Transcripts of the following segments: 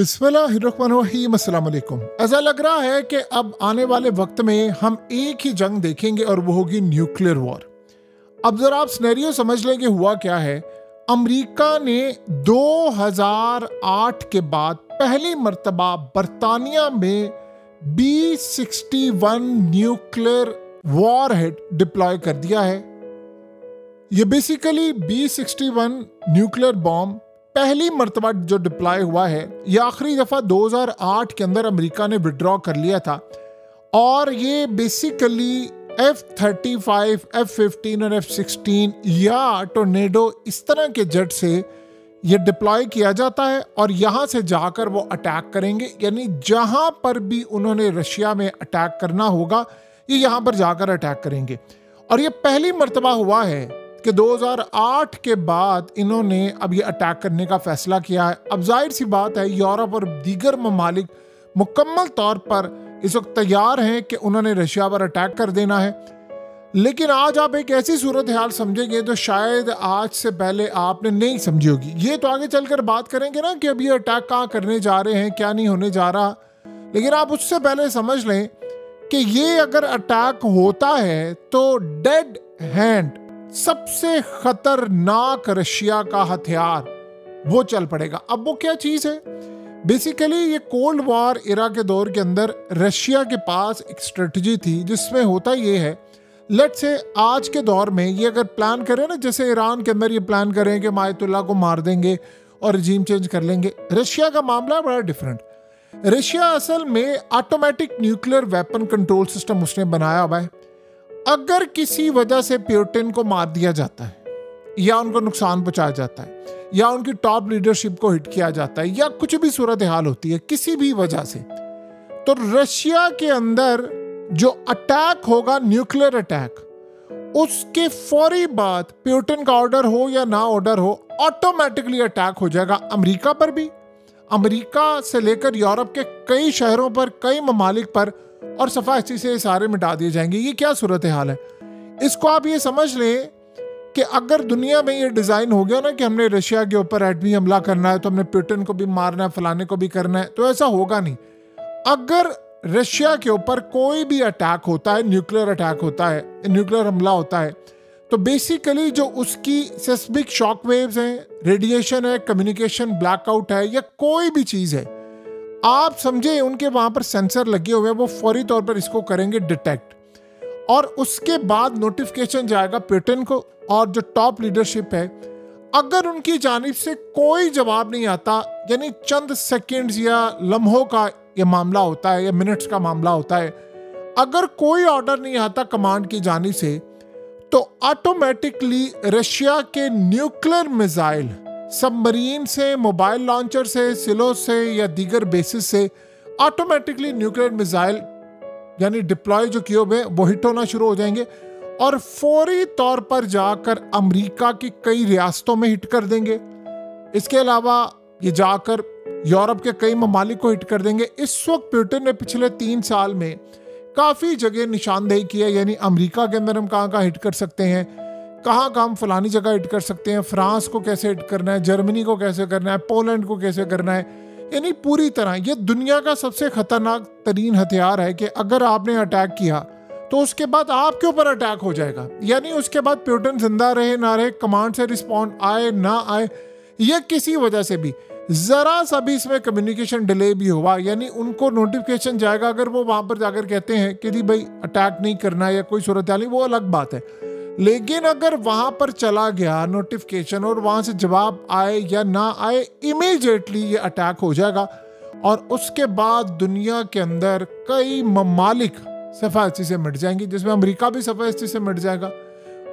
बिस्मिल्लाहिर्रहमानिर्रहीम, अस्सलाम वालेकुम। ऐसा लग रहा है कि अब आने वाले वक्त में हम एक ही जंग देखेंगे और वो होगी न्यूक्लियर वॉर। अब जरा आप सिनेरियो समझ लें कि हुआ क्या है। अमेरिका ने 2008 के बाद पहली मर्तबा बरतानिया में B-61 न्यूक्लियर वॉरहेड डिप्लॉय कर दिया है। ये बेसिकली B-61 न्यूक्लियर बॉम्ब पहली मर्तबा जो डिप्लॉय हुआ है, यह आखिरी दफ़ा 2008 के अंदर अमेरिका ने विड्रॉ कर लिया था। और ये बेसिकली F-35, F-15 और F-16 या टोर्नेडो इस तरह के जेट से ये डिप्लॉय किया जाता है और यहाँ से जाकर वो अटैक करेंगे। यानी जहाँ पर भी उन्होंने रशिया में अटैक करना होगा, ये यहाँ पर जाकर अटैक करेंगे। और ये पहली मर्तबा हुआ है कि 2008 के बाद इन्होंने अब ये अटैक करने का फैसला किया है। अब जाहिर सी बात है, यूरोप और दीगर ममालिक मुकम्मल तौर पर इस वक्त तैयार हैं कि उन्होंने रशिया पर अटैक कर देना है। लेकिन आज आप एक ऐसी सूरत हाल समझेंगे जो शायद आज से पहले आपने नहीं समझी होगी। ये तो आगे चलकर बात करेंगे ना कि अब ये अटैक कहाँ करने जा रहे हैं, क्या नहीं होने जा रहा। लेकिन आप उससे पहले समझ लें कि ये अगर अटैक होता है तो डेड हैंड, सबसे खतरनाक रशिया का हथियार, वो चल पड़ेगा। अब वो क्या चीज है? बेसिकली ये कोल्ड वॉर इरा के दौर के अंदर रशिया के पास एक स्ट्रेटजी थी जिसमें होता ये है, लेट्स से आज के दौर में ये अगर प्लान करें ना, जैसे ईरान के अंदर ये प्लान करें कि मायतुल्लाह को मार देंगे और रजीम चेंज कर लेंगे। रशिया का मामला है बड़ा डिफरेंट। रशिया असल में automatic nuclear weapon control system उसने बनाया हुआ है। अगर किसी वजह से पुतिन को मार दिया जाता है या उनको नुकसान पहुंचाया जाता है या उनकी टॉप लीडरशिप को हिट किया जाता है या कुछ भी सूरत हाल होती है किसी भी वजह से, तो रशिया के अंदर जो अटैक होगा, न्यूक्लियर अटैक, उसके फौरी बाद पुतिन का ऑर्डर हो या ना ऑर्डर हो, ऑटोमेटिकली अटैक हो जाएगा अमेरिका पर भी, अमेरिका से लेकर यूरोप के कई शहरों पर, कई ममालिक पर, और सफाई से सारे मिटा दिए जाएंगे। ये क्या सूरत हाल है? इसको आप ये समझ लें कि अगर दुनिया में ये डिज़ाइन हो गया ना कि हमने रशिया के ऊपर एटमी हमला करना है तो हमने पुतिन को भी मारना है, फलाने को भी करना है, तो ऐसा होगा नहीं। अगर रशिया के ऊपर कोई भी अटैक होता है, न्यूक्लियर अटैक होता है, न्यूक्लियर हमला होता है, तो बेसिकली जो उसकी सेस्मिक शॉक वेव्स हैं, रेडिएशन है, कम्युनिकेशन ब्लैकआउट है या कोई भी चीज़ है, आप समझे उनके वहां पर सेंसर लगे हुए हैं, वो फौरी तौर पर इसको करेंगे डिटेक्ट। और उसके बाद नोटिफिकेशन जाएगा पुतिन को और जो टॉप लीडरशिप है। अगर उनकी जानिब से कोई जवाब नहीं आता, यानी चंद सेकंड्स या लम्हों का ये मामला होता है या मिनट्स का मामला होता है, अगर कोई ऑर्डर नहीं आता कमांड की जानिब से, तो ऑटोमेटिकली रशिया के न्यूक्लियर मिसाइल सबमरीन से, मोबाइल लॉन्चर से, सिलो से या दीगर बेसिस से ऑटोमेटिकली न्यूक्लियर मिसाइल यानी डिप्लॉय जो किए हुए वो हिट होना शुरू हो जाएंगे और फौरी तौर पर जाकर अमेरिका की कई रियासतों में हिट कर देंगे। इसके अलावा ये जाकर यूरोप के कई ममालिक को हिट कर देंगे। इस वक्त पुतिन ने पिछले 3 साल में काफ़ी जगह निशानदेही की है, यानी अमेरिका के अंदर हम कहाँ हिट कर सकते हैं, कहाँ हम फलानी जगह हिट कर सकते हैं, फ्रांस को कैसे हिट करना है, जर्मनी को कैसे करना है, पोलैंड को कैसे करना है। यानी पूरी तरह ये दुनिया का सबसे खतरनाक तरीन हथियार है कि अगर आपने अटैक किया तो उसके बाद आपके ऊपर अटैक हो जाएगा। यानी उसके बाद पुतिन जिंदा रहे ना रहे, कमांड से रिस्पॉन्ड आए ना आए, या किसी वजह से भी जरा सा भी इसमें कम्युनिकेशन डिले भी हुआ, यानी उनको नोटिफिकेशन जाएगा। अगर वो वहां पर जाकर कहते हैं कि जी भाई अटैक नहीं करना या कोई सूरत हाल, वो अलग बात है। लेकिन अगर वहां पर चला गया नोटिफिकेशन और वहां से जवाब आए या ना आए, इमीडिएटली ये अटैक हो जाएगा और उसके बाद दुनिया के अंदर कई ममालिक सफाई से मिट जाएंगी, जिसमें अमेरिका भी सफाई से मिट जाएगा।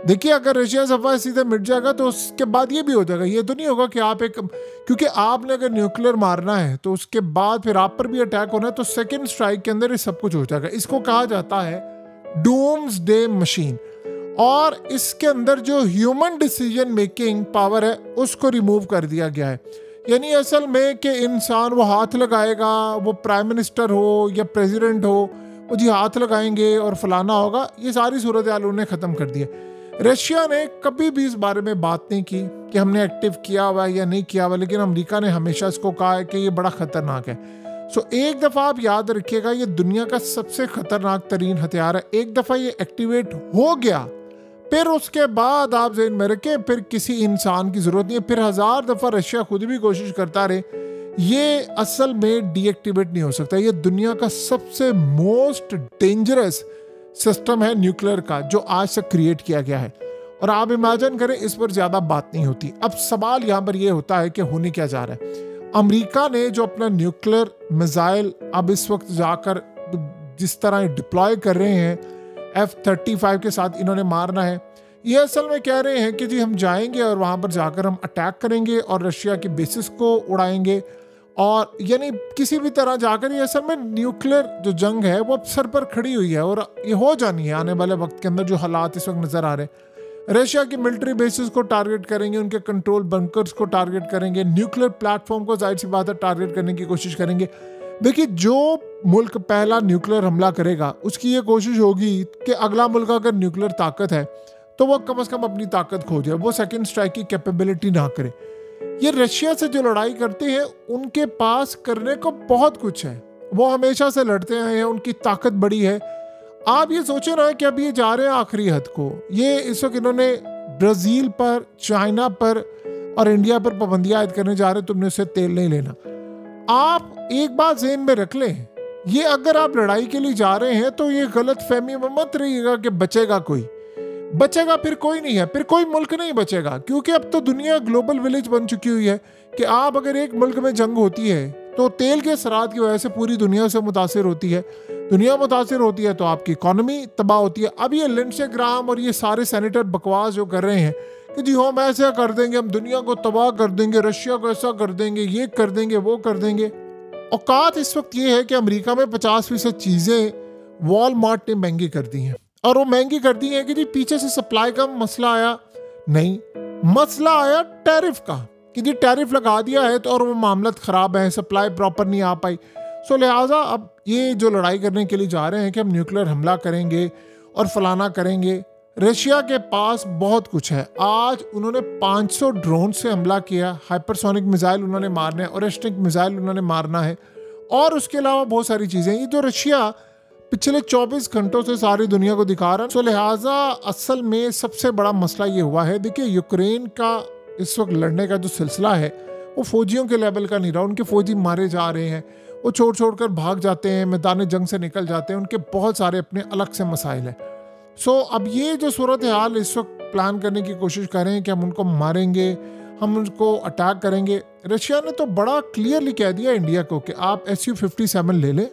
देखिए, अगर रशिया सफाई से मिट जाएगा तो उसके बाद ये भी हो जाएगा। ये तो नहीं होगा कि आप क्योंकि आपने अगर न्यूक्लियर मारना है तो उसके बाद फिर आप पर भी अटैक होना है, तो सेकेंड स्ट्राइक के अंदर ये सब कुछ हो जाएगा। इसको कहा जाता है डूम्सडे मशीन। और इसके अंदर जो ह्यूमन डिसीजन मेकिंग पावर है उसको रिमूव कर दिया गया है। यानी असल में कि इंसान वो हाथ लगाएगा, वो प्राइम मिनिस्टर हो या प्रेसिडेंट हो, वो जी हाथ लगाएंगे और फलाना होगा, ये सारी सूरत हाल उन्होंने ख़त्म कर दिया। रशिया ने कभी भी इस बारे में बात नहीं की कि हमने एक्टिव किया हुआ है या नहीं किया हुआ, लेकिन अमेरिका ने हमेशा इसको कहा है कि ये बड़ा खतरनाक है। एक दफ़ा आप याद रखिएगा, ये दुनिया का सबसे खतरनाक तरीन हथियार है। एक दफ़ा ये एक्टिवेट हो गया, फिर उसके बाद आप ज़हन में रखें, फिर किसी इंसान की ज़रूरत नहीं है। फिर 1000 दफ़ा रशिया खुद भी कोशिश करता रहे, ये असल में डीएक्टिवेट नहीं हो सकता। ये दुनिया का सबसे मोस्ट डेंजरस सिस्टम है न्यूक्लियर का जो आज तक क्रिएट किया गया है। और आप इमेजिन करें, इस पर ज़्यादा बात नहीं होती। अब सवाल यहाँ पर यह होता है कि होने क्या जा रहा है। अमेरिका ने जो अपना न्यूक्लियर मिसाइल अब इस वक्त जाकर जिस तरह डिप्लॉय कर रहे हैं, F-35 के साथ इन्होंने मारना है। ये असल में कह रहे हैं कि जी हम जाएंगे और वहाँ पर जाकर हम अटैक करेंगे और रशिया की बेसिस को उड़ाएंगे, और यानी किसी भी तरह जाकर ये असल में न्यूक्लियर जो जंग है वो अब सर पर खड़ी हुई है और ये हो जानी है आने वाले वक्त के अंदर। जो हालात इस वक्त नज़र आ रहे हैं, रशिया की मिलिट्री बेसिस को टारगेट करेंगे, उनके कंट्रोल बंकर्स को टारगेट करेंगे, न्यूक्लियर प्लेटफॉर्म को जाहिर सी बात है टारगेट करने की कोशिश करेंगे। देखिए, जो मुल्क पहला न्यूक्लियर हमला करेगा उसकी ये कोशिश होगी कि अगला मुल्क अगर न्यूक्लियर ताकत है तो वो कम से कम अपनी ताकत खो जाए, वो सेकेंड स्ट्राइक की कैपेबिलिटी ना करे। ये रशिया से जो लड़ाई करते हैं उनके पास करने को बहुत कुछ है, वो हमेशा से लड़ते आए हैं, उनकी ताकत बड़ी है। आप ये सोचे ना कि अब ये जा रहे हैं आखिरी हद को। ये इस वक्त इन्होंने ब्राज़ील पर, चाइना पर और इंडिया पर पाबंदियां आयद करने जा रहे हैं, तुमने उससे तेल नहीं लेना। आप एक बात ज़हन में रख लें, ये अगर आप लड़ाई के लिए जा रहे हैं तो ये गलत फहमी में मत रहिएगा कि बचेगा कोई। बचेगा फिर कोई नहीं है, फिर कोई मुल्क नहीं बचेगा, क्योंकि अब तो दुनिया ग्लोबल विलेज बन चुकी हुई है कि आप अगर एक मुल्क में जंग होती है तो तेल के असरात की वजह से पूरी दुनिया से मुतासिर होती है। दुनिया मुतासिर होती है तो आपकी इकॉनमी तबाह होती है। अब ये लिंडसे ग्राहम और ये सारे सेनेटर बकवास जो कर रहे हैं कि जी हम ऐसा कर देंगे, हम दुनिया को तबाह कर देंगे, रशिया को ऐसा कर देंगे, ये कर देंगे, वो कर देंगे। औकात इस वक्त ये है कि अमेरिका में 50% चीज़ें वॉलमार्ट ने महंगी कर दी हैं, और वो महंगी कर दी है कि जी पीछे से सप्लाई का मसला आया नहीं, मसला आया टैरिफ का कि जी टैरिफ लगा दिया है तो और वो मामला ख़राब है, सप्लाई प्रॉपर नहीं आ पाई। सो लिहाजा अब ये जो लड़ाई करने के लिए जा रहे हैं कि हम न्यूक्लियर हमला करेंगे और फलाना करेंगे। रशिया के पास बहुत कुछ है। आज उन्होंने 500 ड्रोन से हमला किया, हाइपरसोनिक मिसाइल उन्होंने मारने हैं, ओरेस्टिक मिसाइल उन्होंने मारना है, और उसके अलावा बहुत सारी चीज़ें। ये जो रशिया पिछले 24 घंटों से सारी दुनिया को दिखा रहा है। सो लिहाजा असल में सबसे बड़ा मसला ये हुआ है, देखिए यूक्रेन का इस वक्त लड़ने का जो सिलसिला है वो फौजियों के लेवल का नहीं रहा। उनके फौजी मारे जा रहे हैं, वो छोड़ कर भाग जाते हैं, मैदान जंग से निकल जाते हैं, उनके बहुत सारे अपने अलग से मसाइल हैं। अब ये जो सूरत हाल इस वक्त प्लान करने की कोशिश कर रहे हैं कि हम उनको मारेंगे, हम उनको अटैक करेंगे। रशिया ने तो बड़ा क्लियरली कह दिया इंडिया को कि आप Su-57 ले लें,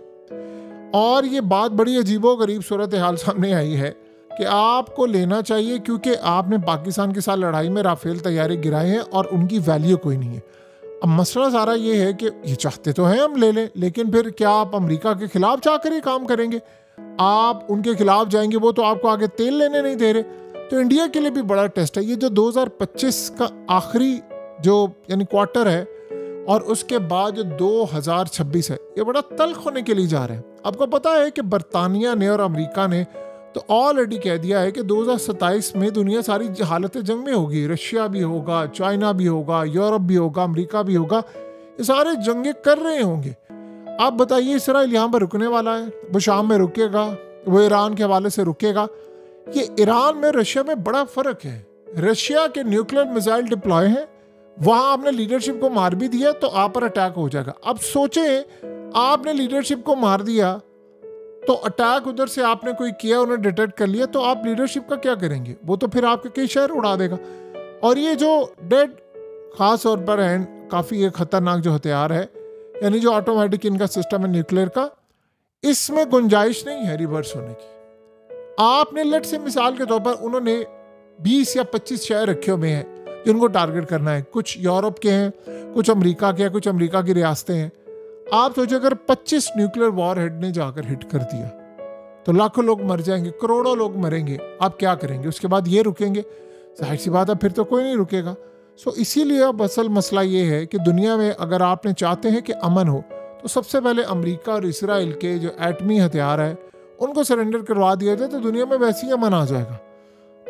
और ये बात बड़ी अजीबो गरीब सूरत हाल सामने आई है कि आपको लेना चाहिए क्योंकि आपने पाकिस्तान के साथ लड़ाई में राफेल तैयारी गिराए हैं और उनकी वैल्यू कोई नहीं है। अब मसला सारा ये है कि ये चाहते तो हैं हम ले लें, लेकिन फिर क्या आप अमेरिका के खिलाफ जाकर ही काम करेंगे? आप उनके खिलाफ जाएंगे, वो तो आपको आगे तेल लेने नहीं दे रहे। तो इंडिया के लिए भी बड़ा टेस्ट है। ये जो 2025 का आखिरी जो यानी क्वार्टर है और उसके बाद जो 2026 है, ये बड़ा तल्ख होने के लिए जा रहे हैं। आपको पता है कि बरतानिया ने और अमेरिका ने तो ऑलरेडी कह दिया है कि 2027 में दुनिया सारी हालत जंग में होगी। रशिया भी होगा, चाइना भी होगा, यूरोप भी होगा, अमेरिका भी होगा, ये सारे जंगे कर रहे होंगे। आप बताइए, इसराइल यहाँ पर रुकने वाला है, वो शाम में रुकेगा, वो ईरान के हवाले से रुकेगा। ये ईरान में रशिया में बड़ा फ़र्क है। रशिया के न्यूक्लियर मिसाइल डिप्लॉय हैं, वहाँ आपने लीडरशिप को मार भी दिया तो आप पर अटैक हो जाएगा। अब सोचें, आपने लीडरशिप को मार दिया तो अटैक उधर से आपने कोई किया, उन्हें डिटेक्ट कर लिया, तो आप लीडरशिप का क्या करेंगे? वो तो फिर आपके कई शहर उड़ा देगा। और ये जो डेड ख़ास तौर पर है, काफ़ी ये ख़तरनाक जो हथियार है, यानी जो ऑटोमेटिक इनका सिस्टम है न्यूक्लियर का, इसमें गुंजाइश नहीं है रिवर्स होने की। आपने लेट से मिसाल के तौर पर उन्होंने 20 या 25 शहर रखे हुए हैं जिनको टारगेट करना है। कुछ यूरोप के हैं, कुछ अमेरिका के हैं, कुछ अमेरिका की रियासतें हैं। आप सोचो, अगर 25 न्यूक्लियर वॉर हेड ने जाकर हिट कर दिया तो लाखों लोग मर जाएंगे, करोड़ों लोग मरेंगे। आप क्या करेंगे? उसके बाद ये रुकेंगे? जाहिर सी बात है, फिर तो कोई नहीं रुकेगा। इसीलिए अब असल मसला ये है कि दुनिया में अगर आपने चाहते हैं कि अमन हो तो सबसे पहले अमेरिका और इसराइल के जो एटमी हथियार है उनको सरेंडर करवा दिया जाए तो दुनिया में वैसे ही अमन आ जाएगा।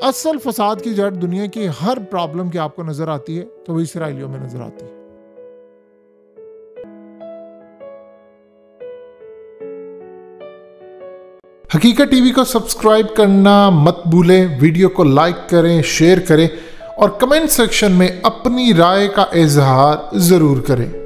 असल फसाद की जड़ दुनिया की हर प्रॉब्लम की आपको नजर आती है तो वो इसराइलियों में नजर आती है। हकीकत टीवी को सब्सक्राइब करना मत भूलें, वीडियो को लाइक करें, शेयर करें और कमेंट सेक्शन में अपनी राय का इजहार जरूर करें।